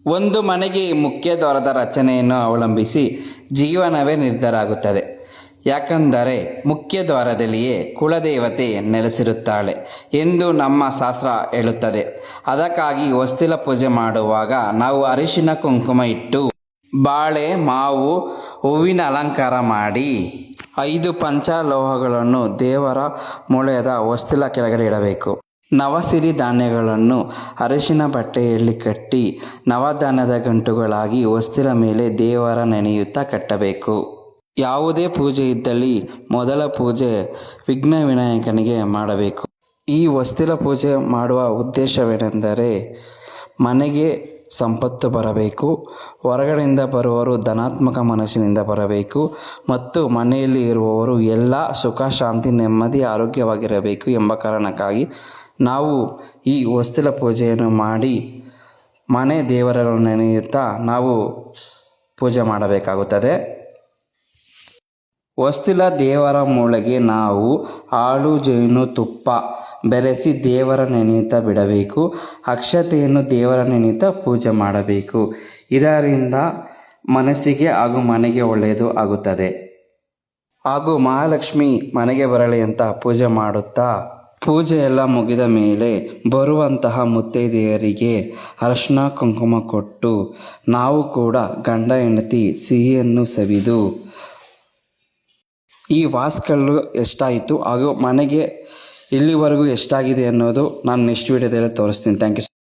ಒಂದು ಮನೆಗೆ ಮುಖ್ಯ ದ್ವಾರದ ರಚನೆಯನ್ನು ಅವಲಂಬಿಸಿ ಜೀವನವೇ ನಿರ್ಧಾರ ಆಗುತ್ತದೆ. ಯಾಕಂದರೆ ಮುಖ್ಯ ದ್ವಾರದಲ್ಲಿಯೇ ಕುಲದೇವತೆ ನೆಲೆಸಿರುತ್ತಾಳೆ ಎಂದು ನಮ್ಮ ಶಾಸ್ತ್ರ ಹೇಳುತ್ತದೆ. ಅದಕ್ಕಾಗಿ ಹೊಸ್ತಿಲ ಪೂಜೆ ಮಾಡುವಾಗ ನಾವು ಅರಿಶಿನ ಕುಂಕುಮ ಇಟ್ಟು ಬಾಳೆ ಮಾವು ಹೂವಿನ ಅಲಂಕಾರ ಮಾಡಿ 5 ಪಂಚಲೋಹಗಳನ್ನು ದೇವರ ಮೂಲೆಯದ ಹೊಸ್ತಿಲ ಕೆಳಗಡೆ ಇಡಬೇಕು. ನವಸಿರಿ ಧಾನ್ಯಗಳನ್ನು ಅರಿಶಿನ ಬಟ್ಟೆಯಲ್ಲಿ ಕಟ್ಟಿ ನವಧಾನ್ಯದ ಗಂಟುಗಳಾಗಿ ಹೊಸ್ತಿಲ ಮೇಲೆ ದೇವರ ನೆನೆಯುತ್ತಾ ಕಟ್ಟಬೇಕು. ಯಾವುದೇ ಪೂಜೆ ಇದ್ದಲ್ಲಿ ಮೊದಲ ಪೂಜೆ ವಿಘ್ನ ವಿನಾಯಕನಿಗೆ ಮಾಡಬೇಕು. ಈ ಹೊಸ್ತಿಲ ಪೂಜೆ ಮಾಡುವ ಉದ್ದೇಶವೇನೆಂದರೆ ಮನೆಗೆ ಸಂಪತ್ತು ಬರಬೇಕು, ಹೊರಗಡೆಯಿಂದ ಬರುವವರು ಧನಾತ್ಮಕ ಮನಸ್ಸಿನಿಂದ ಬರಬೇಕು ಮತ್ತು ಮನೆಯಲ್ಲಿ ಇರುವವರು ಎಲ್ಲ ಸುಖ ಶಾಂತಿ ನೆಮ್ಮದಿ ಆರೋಗ್ಯವಾಗಿರಬೇಕು ಎಂಬ ಕಾರಣಕ್ಕಾಗಿ ನಾವು ಈ ಹೊಸ್ತಿಲ ಪೂಜೆಯನ್ನು ಮಾಡಿ ಮನೆ ದೇವರನ್ನು ನೆನೆಯುತ್ತಾ ನಾವು ಪೂಜೆ ಮಾಡಬೇಕಾಗುತ್ತದೆ. ಹೊಸ್ತಿಲ ದೇವರ ಮೂಳೆಗೆ ನಾವು ಹಾಲು ಜೇನು ತುಪ್ಪ ಬೆರೆಸಿ ದೇವರ ನೆನೆಯುತ್ತಾ ಬಿಡಬೇಕು. ಅಕ್ಷತೆಯನ್ನು ದೇವರ ನೆನೆಯುತ್ತಾ ಪೂಜೆ ಮಾಡಬೇಕು. ಇದರಿಂದ ಮನಸ್ಸಿಗೆ ಹಾಗೂ ಮನೆಗೆ ಒಳ್ಳೆಯದು ಆಗುತ್ತದೆ ಹಾಗೂ ಮಹಾಲಕ್ಷ್ಮಿ ಮನೆಗೆ ಬರಲಿ ಅಂತ ಪೂಜೆ ಮಾಡುತ್ತಾ ಪೂಜೆ ಎಲ್ಲ ಮುಗಿದ ಮೇಲೆ ಬರುವಂತಹ ಮುತ್ತೈದೆಯರಿಗೆ ಅರಶಿನ ಕುಂಕುಮ ಕೊಟ್ಟು ನಾವು ಕೂಡ ಗಂಡ ಹೆಂಡತಿ ಸಿಹಿಯನ್ನು ಸವಿದು ಈ ವಾಸ್ಗಳು ಎಷ್ಟಾಯಿತು ಹಾಗೂ ಮನೆಗೆ ಇಲ್ಲಿವರೆಗೂ ಎಷ್ಟಾಗಿದೆ ಅನ್ನೋದು ನಾನು ನೆಕ್ಸ್ಟ್ ವೀಡಿಯೋದಲ್ಲಿ ತೋರಿಸ್ತೀನಿ. Thank you.